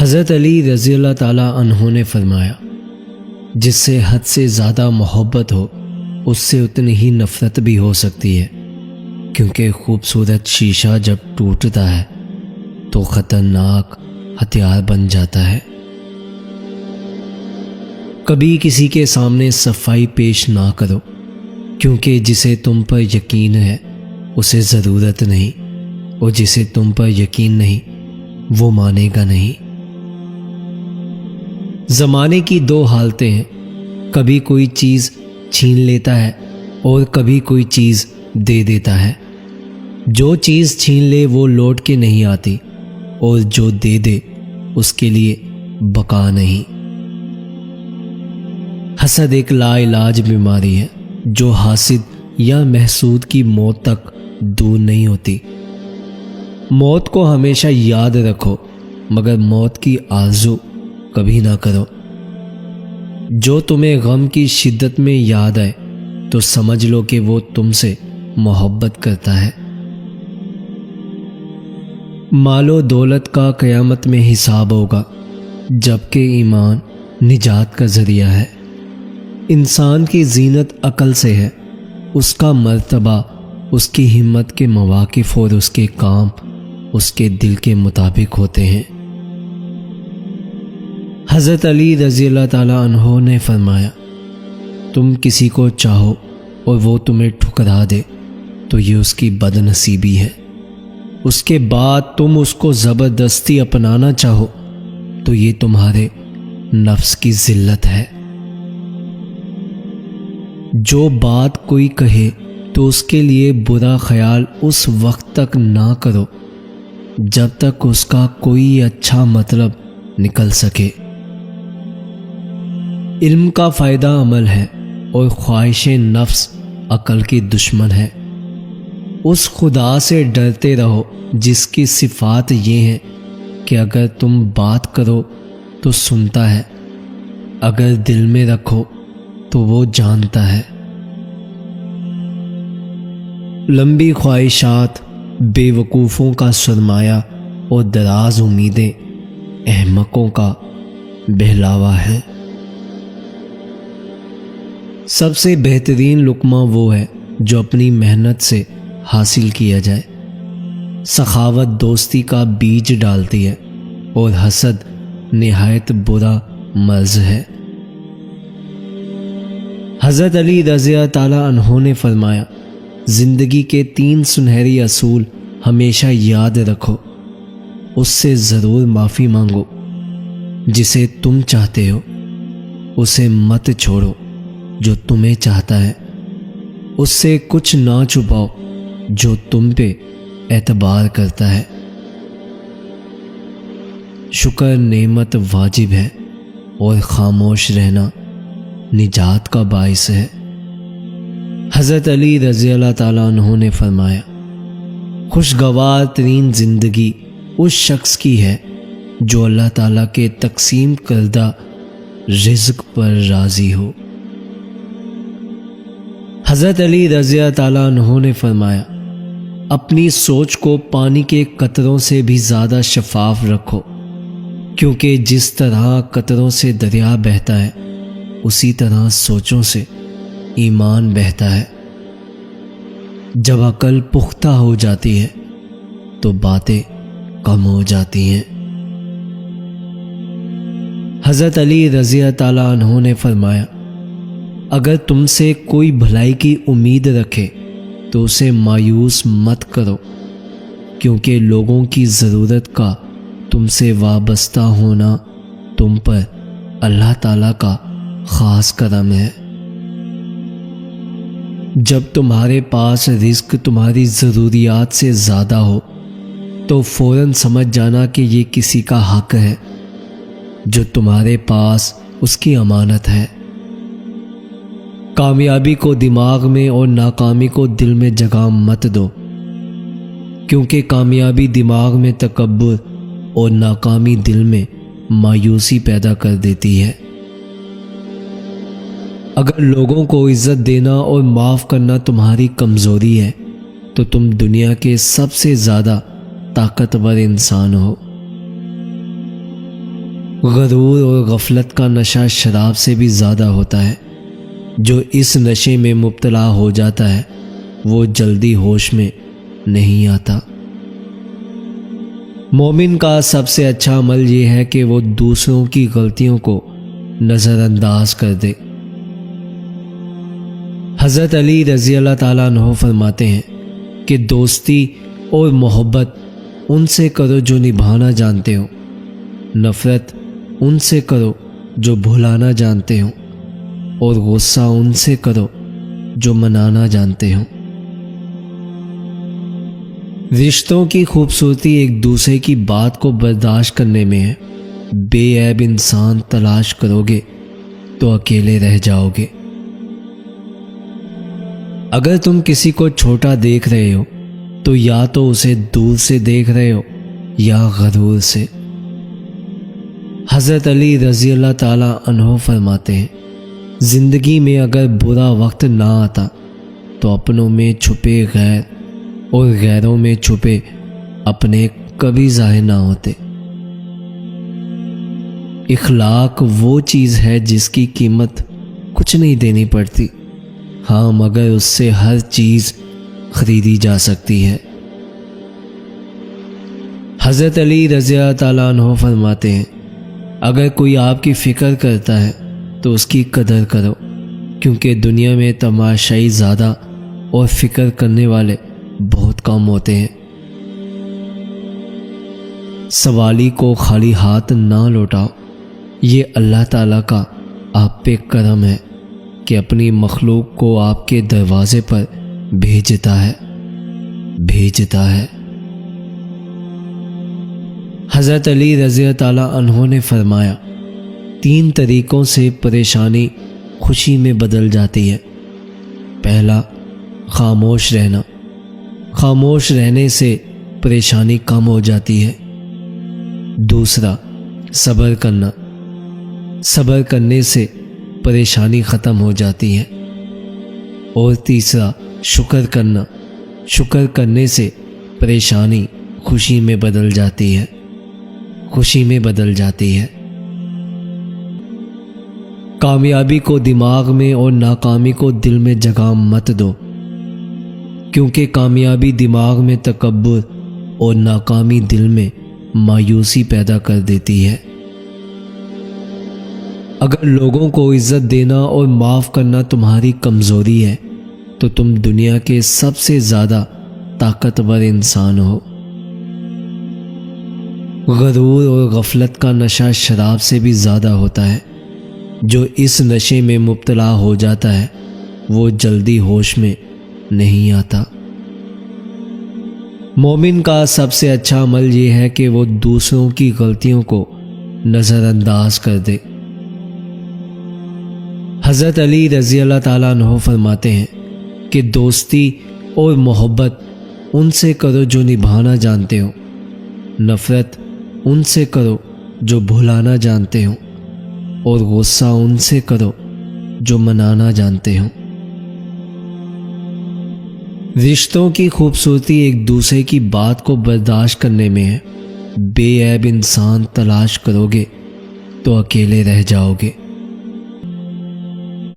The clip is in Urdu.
حضرت علی رضی اللہ تعالیٰ عنہ نے فرمایا، جس سے حد سے زیادہ محبت ہو اس سے اتنی ہی نفرت بھی ہو سکتی ہے، کیونکہ خوبصورت شیشہ جب ٹوٹتا ہے تو خطرناک ہتھیار بن جاتا ہے۔ کبھی کسی کے سامنے صفائی پیش نہ کرو، کیونکہ جسے تم پر یقین ہے اسے ضرورت نہیں، اور جسے تم پر یقین نہیں وہ مانے گا نہیں۔ زمانے کی دو حالتیں ہیں، کبھی کوئی چیز چھین لیتا ہے اور کبھی کوئی چیز دے دیتا ہے۔ جو چیز چھین لے وہ لوٹ کے نہیں آتی، اور جو دے دے اس کے لیے بقا نہیں۔ حسد ایک لا علاج بیماری ہے جو حاسد یا محسود کی موت تک دور نہیں ہوتی۔ موت کو ہمیشہ یاد رکھو، مگر موت کی آرزو کبھی نہ کرو۔ جو تمہیں غم کی شدت میں یاد آئے تو سمجھ لو کہ وہ تم سے محبت کرتا ہے۔ مال و دولت کا قیامت میں حساب ہوگا، جبکہ ایمان نجات کا ذریعہ ہے۔ انسان کی زینت عقل سے ہے، اس کا مرتبہ اس کی ہمت کے مواقف اور اس کے کام اس کے دل کے مطابق ہوتے ہیں۔ حضرت علی رضی اللہ تعالیٰ عنہ نے فرمایا، تم کسی کو چاہو اور وہ تمہیں ٹھکرا دے تو یہ اس کی بد نصیبی ہے، اس کے بعد تم اس کو زبردستی اپنانا چاہو تو یہ تمہارے نفس کی ذلت ہے۔ جو بات کوئی کہے تو اس کے لیے برا خیال اس وقت تک نہ کرو جب تک اس کا کوئی اچھا مطلب نکل سکے۔ علم کا فائدہ عمل ہے اور خواہش نفس عقل کی دشمن ہے۔ اس خدا سے ڈرتے رہو جس کی صفات یہ ہیں کہ اگر تم بات کرو تو سنتا ہے، اگر دل میں رکھو تو وہ جانتا ہے۔ لمبی خواہشات بے وقوفوں کا سرمایہ اور دراز امیدیں احمقوں کا بہلاوا ہے۔ سب سے بہترین لقمہ وہ ہے جو اپنی محنت سے حاصل کیا جائے۔ سخاوت دوستی کا بیج ڈالتی ہے اور حسد نہایت برا مرض ہے۔ حضرت علی رضی اللہ تعالیٰ عنہ نے فرمایا، زندگی کے 3 سنہری اصول ہمیشہ یاد رکھو، اس سے ضرور معافی مانگو، جسے تم چاہتے ہو اسے مت چھوڑو جو تمہیں چاہتا ہے، اس سے کچھ نہ چھپاؤ جو تم پہ اعتبار کرتا ہے۔ شکر نعمت واجب ہے اور خاموش رہنا نجات کا باعث ہے۔ حضرت علی رضی اللہ تعالیٰ عنہ نے فرمایا، خوشگوار ترین زندگی اس شخص کی ہے جو اللہ تعالیٰ کے تقسیم کردہ رزق پر راضی ہو۔ حضرت علی رضی اللہ تعالیٰ عنہ نے فرمایا، اپنی سوچ کو پانی کے قطروں سے بھی زیادہ شفاف رکھو، کیونکہ جس طرح قطروں سے دریا بہتا ہے اسی طرح سوچوں سے ایمان بہتا ہے۔ جب عقل پختہ ہو جاتی ہے تو باتیں کم ہو جاتی ہیں۔ حضرت علی رضی اللہ تعالیٰ عنہ نے فرمایا، اگر تم سے کوئی بھلائی کی امید رکھے تو اسے مایوس مت کرو، کیونکہ لوگوں کی ضرورت کا تم سے وابستہ ہونا تم پر اللہ تعالیٰ کا خاص کرم ہے۔ جب تمہارے پاس رزق تمہاری ضروریات سے زیادہ ہو تو فوراً سمجھ جانا کہ یہ کسی کا حق ہے جو تمہارے پاس اس کی امانت ہے۔ کامیابی کو دماغ میں اور ناکامی کو دل میں جگہ مت دو، کیونکہ کامیابی دماغ میں تکبر اور ناکامی دل میں مایوسی پیدا کر دیتی ہے۔ اگر لوگوں کو عزت دینا اور معاف کرنا تمہاری کمزوری ہے تو تم دنیا کے سب سے زیادہ طاقتور انسان ہو۔ غرور اور غفلت کا نشہ شراب سے بھی زیادہ ہوتا ہے۔ جو اس نشے میں مبتلا ہو جاتا ہے وہ جلدی ہوش میں نہیں آتا۔ مومن کا سب سے اچھا عمل یہ ہے کہ وہ دوسروں کی غلطیوں کو نظر انداز کر دے۔ حضرت علی رضی اللہ تعالیٰ عنہ فرماتے ہیں کہ دوستی اور محبت ان سے کرو جو نبھانا جانتے ہو، نفرت ان سے کرو جو بھلانا جانتے ہو، اور غصہ ان سے کرو جو منانا جانتے ہو۔ رشتوں کی خوبصورتی ایک دوسرے کی بات کو برداشت کرنے میں ہے۔ بے عیب انسان تلاش کرو گے تو اکیلے رہ جاؤ گے۔ اگر تم کسی کو چھوٹا دیکھ رہے ہو تو یا تو اسے دور سے دیکھ رہے ہو یا غرور سے۔ حضرت علی رضی اللہ تعالیٰ عنہ فرماتے ہیں زندگی میں اگر برا وقت نہ آتا تو اپنوں میں چھپے غیر اور غیروں میں چھپے اپنے کبھی ظاہر نہ ہوتے۔ اخلاق وہ چیز ہے جس کی قیمت کچھ نہیں دینی پڑتی، ہاں مگر اس سے ہر چیز خریدی جا سکتی ہے۔ حضرت علی رضی اللہ تعالیٰ عنہ فرماتے ہیں اگر کوئی آپ کی فکر کرتا ہے تو اس کی قدر کرو، کیونکہ دنیا میں تماشائی زیادہ اور فکر کرنے والے بہت کم ہوتے ہیں۔ سوالی کو خالی ہاتھ نہ لوٹاؤ، یہ اللہ تعالیٰ کا آپ پہ کرم ہے کہ اپنی مخلوق کو آپ کے دروازے پر بھیجتا ہے۔ حضرت علی رضی اللہ تعالیٰ عنہ نے فرمایا 3 طریقوں سے پریشانی خوشی میں بدل جاتی ہے۔ پہلا، خاموش رہنا۔ خاموش رہنے سے پریشانی کم ہو جاتی ہے۔ دوسرا، صبر کرنا۔ صبر کرنے سے پریشانی ختم ہو جاتی ہے۔ اور تیسرا، شکر کرنا۔ شکر کرنے سے پریشانی خوشی میں بدل جاتی ہے۔ کامیابی کو دماغ میں اور ناکامی کو دل میں جگہ مت دو، کیونکہ کامیابی دماغ میں تکبر اور ناکامی دل میں مایوسی پیدا کر دیتی ہے۔ اگر لوگوں کو عزت دینا اور معاف کرنا تمہاری کمزوری ہے تو تم دنیا کے سب سے زیادہ طاقتور انسان ہو۔ غرور اور غفلت کا نشہ شراب سے بھی زیادہ ہوتا ہے۔ جو اس نشے میں مبتلا ہو جاتا ہے وہ جلدی ہوش میں نہیں آتا۔ مومن کا سب سے اچھا عمل یہ ہے کہ وہ دوسروں کی غلطیوں کو نظر انداز کر دے۔ حضرت علی رضی اللہ تعالیٰ عنہ فرماتے ہیں کہ دوستی اور محبت ان سے کرو جو نبھانا جانتے ہو، نفرت ان سے کرو جو بھلانا جانتے ہو، اور غصہ ان سے کرو جو منانا جانتے ہو۔ رشتوں کی خوبصورتی ایک دوسرے کی بات کو برداشت کرنے میں ہے۔ بے عیب انسان تلاش کرو گے تو اکیلے رہ جاؤ گے۔